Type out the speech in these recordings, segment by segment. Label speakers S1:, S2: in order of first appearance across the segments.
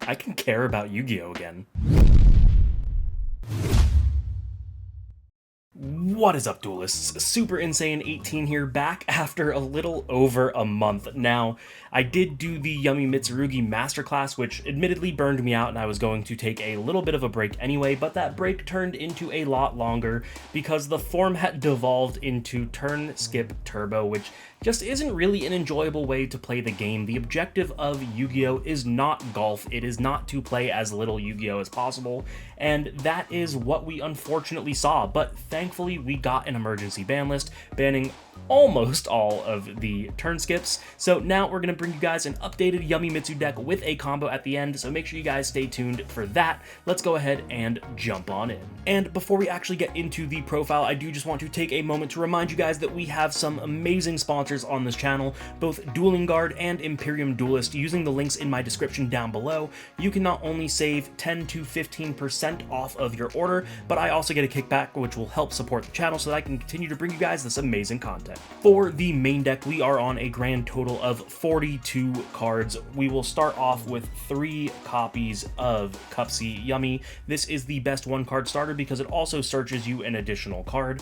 S1: I can care about Yu-Gi-Oh again. What is up, Duelists? Super Insane 18 here, back after a little over a month. Now, I did do the Yummy Mitsurugi Master Class, which admittedly burned me out, and I was going to take a little bit of a break anyway, but that break turned into a lot longer because the format devolved into Turn Skip Turbo, which just isn't really an enjoyable way to play the game. The objective of Yu-Gi-Oh! Is not golf, it is not to play as little Yu-Gi-Oh! As possible, and that is what we unfortunately saw, but thankfully we got an emergency ban list, banning almost all of the turn skips. So now we're going to bring you guys an updated Yummy Mitsu deck with a combo at the end, so make sure you guys stay tuned for that. Let's go ahead and jump on in. And before we actually get into the profile, I do just want to take a moment to remind you guys that we have some amazing sponsors on this channel, both Dueling Guard and Imperium Duelist. Using the links in my description down below, you can not only save 10 to 15% off of your order, but I also get a kickback, which will help support the channel so that I can continue to bring you guys this amazing content. For the main deck, we are on a grand total of 42 cards. We will start off with 3 copies of Cupsy Yummy. This is the best one card starter because it also searches you an additional card.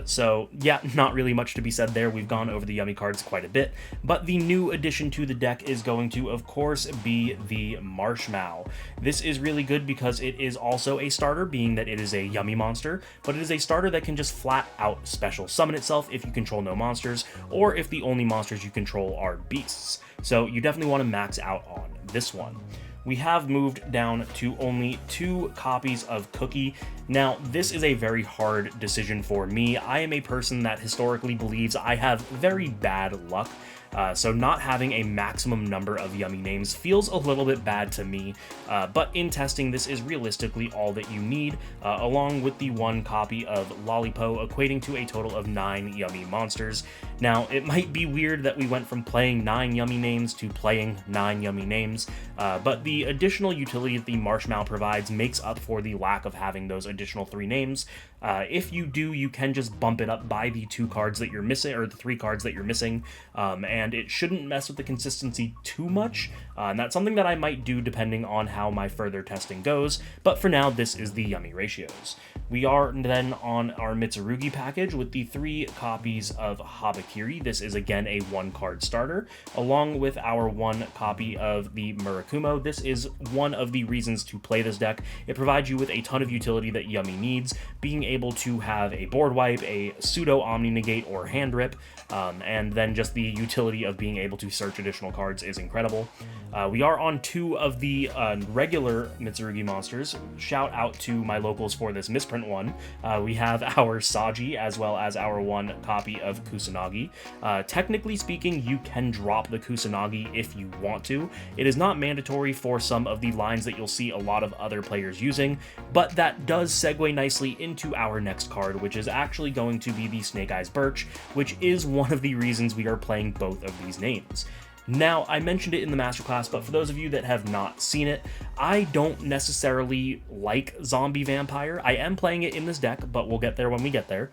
S1: So yeah, not really much to be said there. We've gone over the Yummy cards quite a bit, but the new addition to the deck is going to, of course, be the Marshmallow. This is really good because it is also a starter, being that it is a Yummy monster, but it is a starter that can just flat out special summon itself if you control no monsters, or if the only monsters you control are beasts. So you definitely want to max out on this one. We have moved down to only 2 copies of Cookie. Now, this is a very hard decision for me. I am a person that historically believes I have very bad luck. So not having a maximum number of Yummy names feels a little bit bad to me, but in testing, this is realistically all that you need, along with the 1 copy of Lollipo, equating to a total of 9 Yummy monsters. Now, it might be weird that we went from playing 9 Yummy names to playing 9 Yummy names, but the additional utility that the Marshmallow provides makes up for the lack of having those additional 3 names. If you do, you can just bump it up by the 2 cards that you're missing, or the 3 cards that you're missing, and it shouldn't mess with the consistency too much, and that's something that I might do depending on how my further testing goes, but for now, this is the Yummy ratios. We are then on our Mitsurugi package with the 3 copies of Habetler. This is again a 1-card starter, along with our 1 copy of the Murakumo. This is one of the reasons to play this deck. It provides you with a ton of utility that Yummy needs, being able to have a board wipe, a pseudo Omni Negate or hand rip, and then just the utility of being able to search additional cards is incredible. We are on 2 of the regular Mitsurugi monsters. Shout out to my locals for this misprint one. We have our Saji as well as our 1 copy of Kusanagi. Technically speaking, you can drop the Kusanagi if you want to. It is not mandatory for some of the lines that you'll see a lot of other players using, but that does segue nicely into our next card, which is actually going to be the Snake Eyes Birch, which is one of the reasons we are playing both of these names. Now, I mentioned it in the masterclass, but for those of you that have not seen it, I don't necessarily like Zombie Vampire. I am playing it in this deck, but we'll get there when we get there.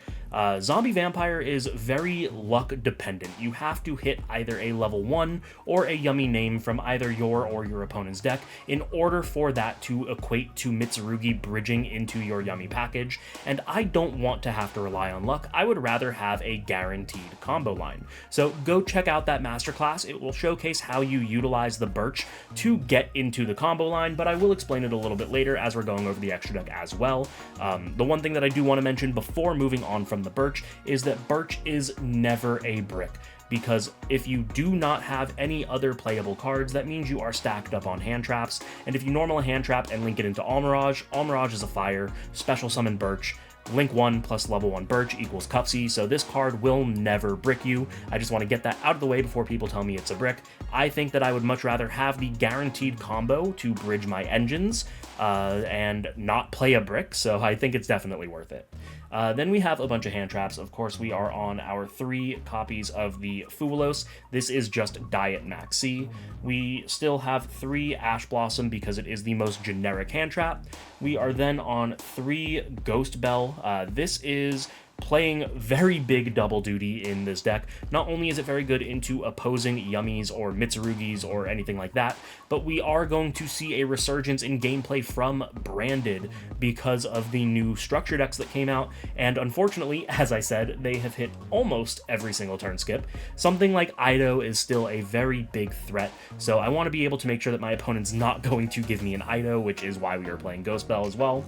S1: Zombie Vampire is very luck dependent. You have to hit either a level 1 or a Yummy name from either your or your opponent's deck in order for that to equate to Mitsurugi bridging into your Yummy package, and I don't want to have to rely on luck. I would rather have a guaranteed combo line. So go check out that masterclass. It will showcase how you utilize the Birch to get into the combo line, but I will explain it a little bit later as we're going over the extra deck as well. The one thing that I do want to mention before moving on from the Birch is that Birch is never a brick, because if you do not have any other playable cards, that means you are stacked up on hand traps, and if you normal a hand trap and link it into Almirage, Almirage is a fire, special summon Birch, link 1 plus level 1 Birch equals Cupsy, so this card will never brick you. I just want to get that out of the way before people tell me it's a brick. I think that I would much rather have the guaranteed combo to bridge my engines and not play a brick, so I think it's definitely worth it. Then we have a bunch of hand traps. Of course, we are on our 3 copies of the Fuwalos. This is just Diet Max C. We still have 3 Ash Blossom because it is the most generic hand trap. We are then on 3 Ghost Bell. This is playing very big double duty in this deck. Not only is it very good into opposing Yummies or Mitsurugis or anything like that, but we are going to see a resurgence in gameplay from Branded because of the new structure decks that came out, and unfortunately, as I said, they have hit almost every single turn skip. Something like Ido is still a very big threat, so I want to be able to make sure that my opponent's not going to give me an Ido, which is why we are playing Ghost Bell as well.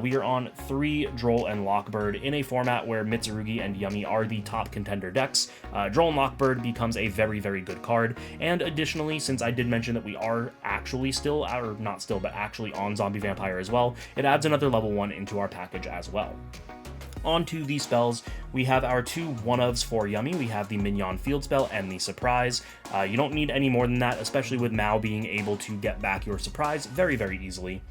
S1: We are on 3 Droll and Lockbird in a format where Mitsurugi and Yummy are the top contender decks. Droll and Lockbird becomes a very, very good card, and additionally, since I did mention that we are actually still, or not still, but actually on Zombie Vampire as well, it adds another level 1 into our package as well. Onto the spells, we have our 2 one-ofs for Yummy. We have the Mignon Field Spell and the Surprise. You don't need any more than that, especially with Mao being able to get back your Surprise very, very easily.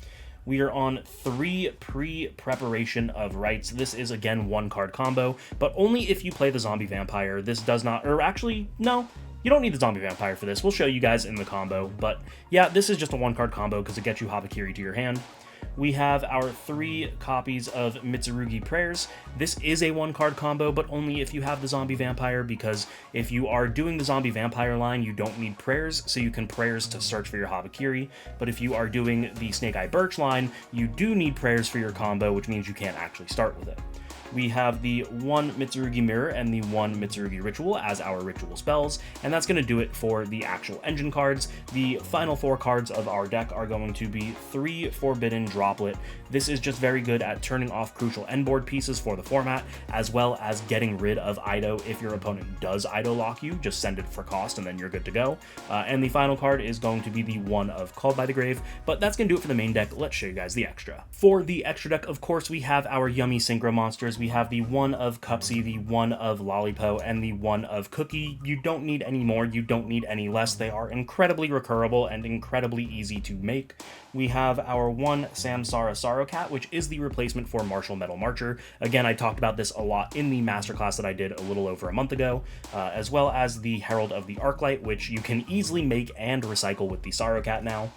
S1: We are on 3 Pre-Preparation of Rites. This is, again, 1-card combo, but only if you play the Zombie Vampire. This does not, or actually, no, you don't need the Zombie Vampire for this. We'll show you guys in the combo, but yeah, this is just a 1-card combo because it gets you Habakiri to your hand. We have our 3 copies of Mitsurugi Prayers. This is a 1-card combo, but only if you have the Zombie Vampire, because if you are doing the Zombie Vampire line, you don't need Prayers, so you can Prayers to search for your Habakiri, but if you are doing the Snake Eye Birch line, you do need Prayers for your combo, which means you can't actually start with it. We have the 1 Mitsurugi Mirror and the 1 Mitsurugi Ritual as our ritual spells, and that's going to do it for the actual engine cards. The final 4 cards of our deck are going to be 3 Forbidden Droplet. This is just very good at turning off crucial endboard pieces for the format, as well as getting rid of Ido. If your opponent does Ido lock you, just send it for cost and then you're good to go. And the final card is going to be the 1 of Called by the Grave, but that's going to do it for the main deck. Let's show you guys the extra. For the extra deck, of course, we have our Yummy Synchro monsters. We have the 1 of Cupsy, the 1 of Lollipo, and the 1 of Cookie. You don't need any more, you don't need any less. They are incredibly recurable and incredibly easy to make. We have our 1 Samsara Sorrow Cat, which is the replacement for Martial Metal Marcher. Again, I talked about this a lot in the masterclass that I did a little over a month ago, as well as the Herald of the Arclight, which you can easily make and recycle with the Sorrow Cat now.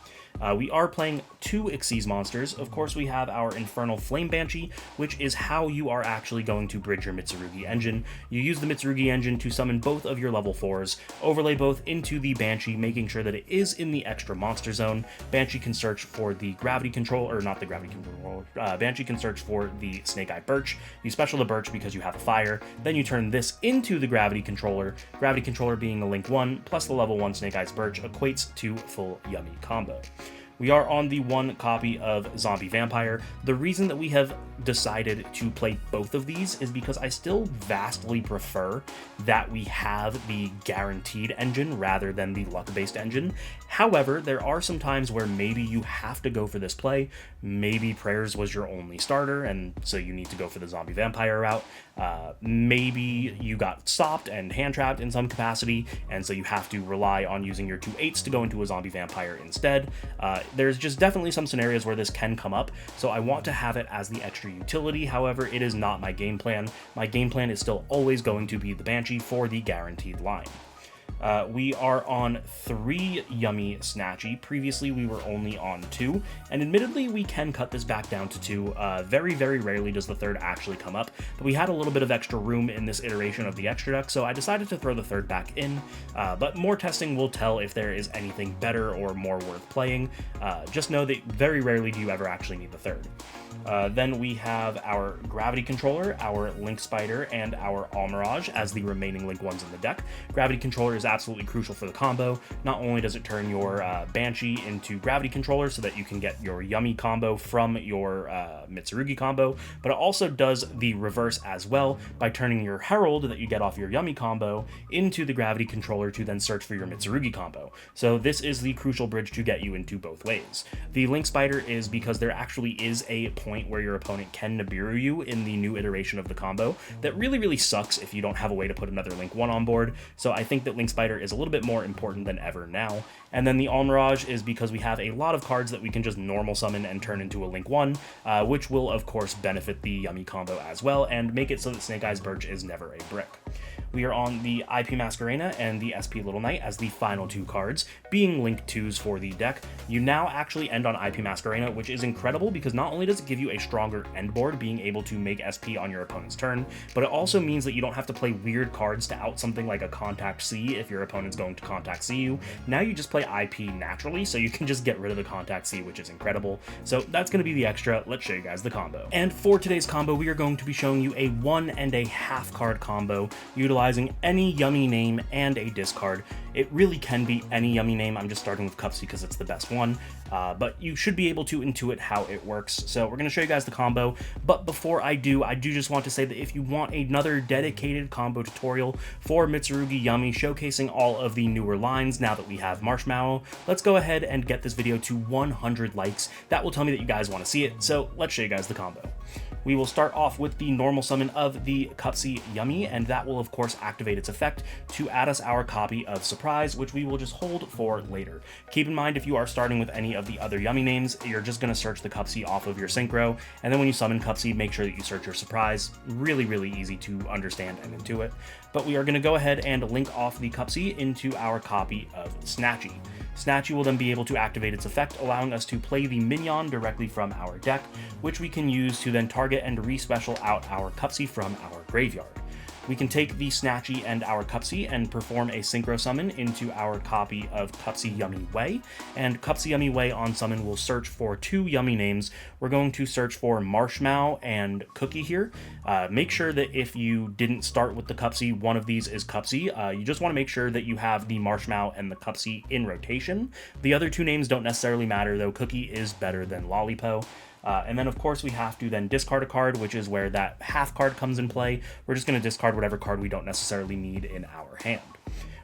S1: We are playing 2 Xyz monsters. Of course, we have our Infernal Flame Banshee, which is how you are actually going to bridge your Mitsurugi engine. You use the Mitsurugi engine to summon both of your level 4s, overlay both into the Banshee, making sure that it is in the extra monster zone. Banshee can search for the Gravity Control, or not the Gravity Control, Banshee can search for the Snake Eye Birch. You special the Birch because you have a fire, then you turn this into the Gravity Controller. Gravity Controller being a Link 1, plus the level 1 Snake Eyes Birch equates to full Yummy combo. We are on the 1 copy of Zombie Vampire. The reason that we have decided to play both of these is because I still vastly prefer that we have the guaranteed engine rather than the luck-based engine. However, there are some times where maybe you have to go for this play. Maybe Prayers was your only starter, and so you need to go for the Zombie Vampire route. Maybe you got stopped and hand-trapped in some capacity, and so you have to rely on using your 2 8s to go into a Zombie Vampire instead. There's just definitely some scenarios where this can come up, so I want to have it as the extra utility. However, it is not my game plan. My game plan is still always going to be the Banshee for the guaranteed line. We are on 3 Yummy Snatchy. Previously, we were only on 2, and admittedly, we can cut this back down to 2. Very, very rarely does the 3rd actually come up, but we had a little bit of extra room in this iteration of the extra deck, so I decided to throw the 3rd back in, but more testing will tell if there is anything better or more worth playing. Just know that very rarely do you ever actually need the 3rd. Then we have our Gravity Controller, our Link Spider, and our Almirage as the remaining Link 1s in the deck. Gravity Controller is absolutely crucial for the combo. Not only does it turn your Banshee into Gravity Controller so that you can get your Yummy combo from your Mitsurugi combo, but it also does the reverse as well by turning your Herald that you get off your Yummy combo into the Gravity Controller to then search for your Mitsurugi combo. So this is the crucial bridge to get you into both ways. The Link Spider is because there actually is a point where your opponent can Nibiru you in the new iteration of the combo that really, really sucks if you don't have a way to put another Link 1 on board. So I think that Link Spider is a little bit more important than ever now. And then the Almirage is because we have a lot of cards that we can just normal summon and turn into a Link 1, which will of course benefit the Yummy combo as well and make it so that Snake Eyes Birch is never a brick. we are on the IP Masquerena and the SP Little Knight as the final 2 cards, being Link 2s for the deck. You now actually end on IP Masquerena, which is incredible because not only does it give you a stronger end board, being able to make SP on your opponent's turn, but it also means that you don't have to play weird cards to out something like a Contact C if your opponent's going to Contact C you. Now you just play IP naturally, so you can just get rid of the Contact C, which is incredible. So that's going to be the extra. Let's show you guys the combo. And for today's combo, we are going to be showing you a 1.5 card combo utilizing any Yummy name and a discard. It really can be any Yummy name. I'm just starting with Cupsy because it's the best one, but you should be able to intuit how it works. So we're going to show you guys the combo, but before I do just want to say that if you want another dedicated combo tutorial for Mitsurugi Yummy showcasing all of the newer lines now that we have Marshmallow, let's go ahead and get this video to 100 likes. That will tell me that you guys want to see it, so let's show you guys the combo. We will start off with the normal summon of the Cupsy Yummy, and that will of course activate its effect to add us our copy of Surprise, which we will just hold for later. Keep in mind, if you are starting with any of the other Yummy names, you're just going to search the Cupsy off of your Synchro, and then when you summon Cupsy, make sure that you search your Surprise. Really easy to understand and intuit. But we are going to go ahead and link off the Cupsy into our copy of Snatchy. Snatchy will then be able to activate its effect, allowing us to play the minion directly from our deck, which we can use to then target and re-special out our Cupsy from our graveyard. We can take the Snatchy and our Cupsy and perform a Synchro Summon into our copy of Cupsy Yummy Way, and Cupsy Yummy Way on summon will search for 2 Yummy names. We're going to search for Marshmallow and Cookie here. Make sure that if you didn't start with the Cupsy, one of these is Cupsy. You just want to make sure that you have the Marshmallow and the Cupsy in rotation. The other 2 names don't necessarily matter, though Cookie is better than Lollipo. And then of course we have to then discard a card, which is where that half card comes in play. We're just going to discard whatever card we don't necessarily need in our hand.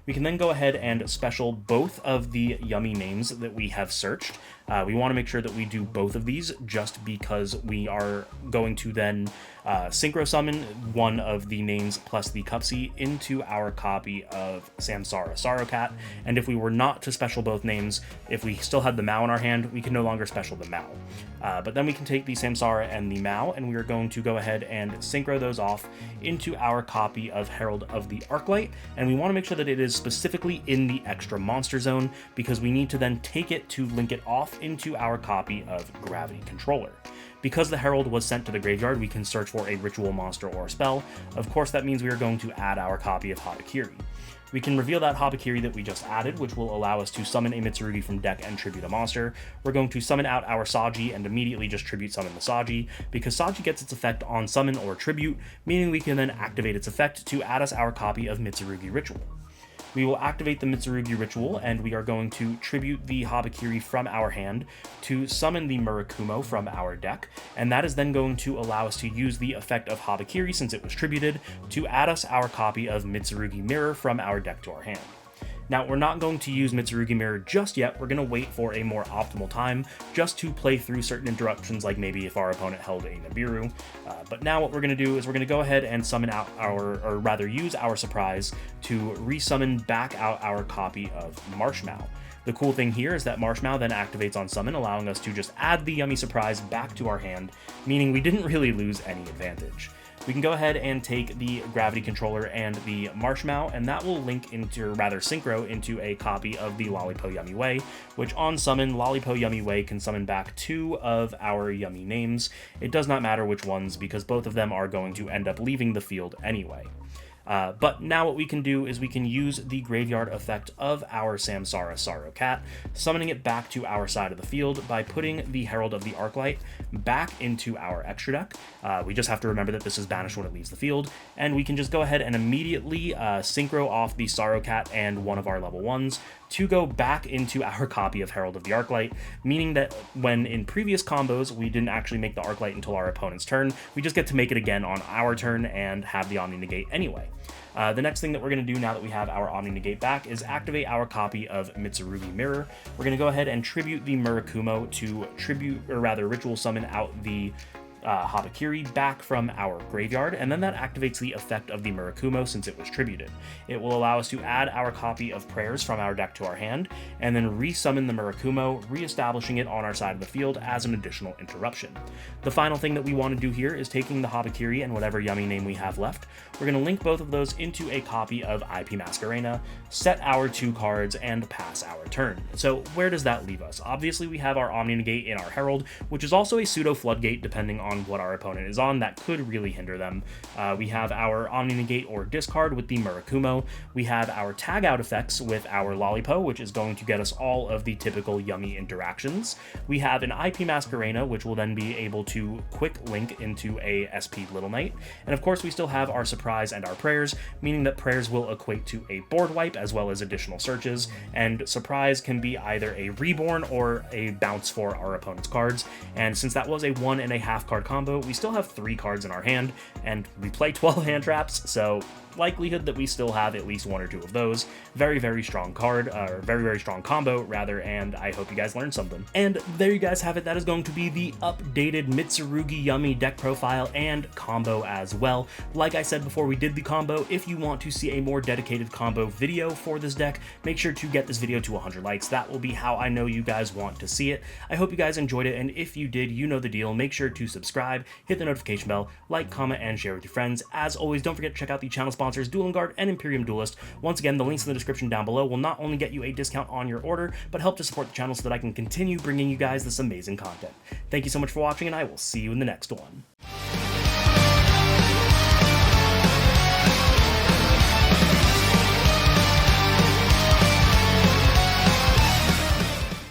S1: We can then go ahead and special both of the Yummy names that we have searched. We want to make sure that we do both of these just because we are going to then Synchro Summon one of the names plus the Cupsy into our copy of Samsara Sorrowcat, and if we were not to special both names, if we still had the Mao in our hand, we can no longer special the Mao. But then we can take the Samsara and the Mao, and we are going to go ahead and synchro those off into our copy of Herald of the Arclight, and we want to make sure that it is specifically in the extra monster zone, because we need to then take it to link it off into our copy of Gravity Controller. Because the Herald was sent to the graveyard, we can search for a ritual monster or spell. Of course, that means we are going to add our copy of Habakiri. We can reveal that Habakiri that we just added, which will allow us to summon a Mitsurugi from deck and tribute a monster. We're going to summon out our Saji and immediately just tribute summon the Saji, because Saji gets its effect on summon or tribute, meaning we can then activate its effect to add us our copy of Mitsurugi Ritual. We will activate the Mitsurugi Ritual, and we are going to tribute the Habakiri from our hand to summon the Murakumo from our deck, and that is then going to allow us to use the effect of Habakiri, since it was tributed, to add us our copy of Mitsurugi Mirror from our deck to our hand. Now, we're not going to use Mitsurugi Mirror just yet. We're going to wait for a more optimal time just to play through certain interruptions, like maybe if our opponent held a Nibiru. But now what we're going to do is we're going to go ahead and summon out or rather use our Surprise to resummon back out our copy of Marshmallow. The cool thing here is that Marshmallow then activates on summon, allowing us to just add the Yummy Surprise back to our hand, meaning we didn't really lose any advantage. We can go ahead and take the Gravity Controller and the Marshmallow, and that will link into, or rather synchro into a copy of the Lollipo Yummy Way, which on summon, Lollipo Yummy Way can summon back 2 of our Yummy names. It does not matter which ones, because both of them are going to end up leaving the field anyway. But now what we can do is we can use the graveyard effect of our Samsara Sorrowcat, summoning it back to our side of the field by putting the Herald of the Arclight back into our extra deck. We just have to remember that this is banished when it leaves the field, and we can just go ahead and immediately synchro off the Sorrowcat and one of our level 1s to go back into our copy of Herald of the Arclight, meaning that when in previous combos we didn't actually make the Arclight until our opponent's turn, we just get to make it again on our turn and have the Omni Negate anyway. The next thing that we're going to do now that we have our Omni Negate back is activate our copy of Mitsurugi Mirror. We're going to go ahead and tribute the Murakumo to tribute, or rather ritual summon out the Habakiri back from our graveyard, and then that activates the effect of the Murakumo since it was tributed. It will allow us to add our copy of Prayers from our deck to our hand, and then resummon the Murakumo, re-establishing it on our side of the field as an additional interruption. The final thing that we want to do here is taking the Habakiri and whatever Yummy name we have left, we're going to link both of those into a copy of IP Masquerena, set our 2 cards, and pass our turn. So where does that leave us? Obviously we have our Omni Negate in our Herald, which is also a pseudo Floodgate depending on what our opponent is on. That could really hinder them. We have our Omni Negate or discard with the Murakumo. We have our tag out effects with our Lollipo, which is going to get us all of the typical Yummy interactions. We have an IP Masquerena, which will then be able to quick link into a SP Little Knight. And of course we still have our Surprise and our Prayers, meaning that Prayers will equate to a board wipe as well as additional searches, and Surprise can be either a reborn or a bounce for our opponent's cards. And since that was a 1.5 card combo, we still have 3 cards in our hand, and we play 12 hand traps, so likelihood that we still have at least 1 or 2 of those. Very, very strong card, or very, very strong combo, rather, and I hope you guys learned something. And there you guys have it. That is going to be the updated Mitsurugi Yummy deck profile and combo as well. Like I said before we did the combo, if you want to see a more dedicated combo video for this deck, make sure to get this video to 100 likes. That will be how I know you guys want to see it. I hope you guys enjoyed it, and if you did, you know the deal. Make sure to subscribe, hit the notification bell, like, comment, and share with your friends. As always, don't forget to check out the channel sponsors Dueling Guard and Imperium Duelist. Once again, the links in the description down below will not only get you a discount on your order, but help to support the channel so that I can continue bringing you guys this amazing content. Thank you so much for watching, and I will see you in the next one.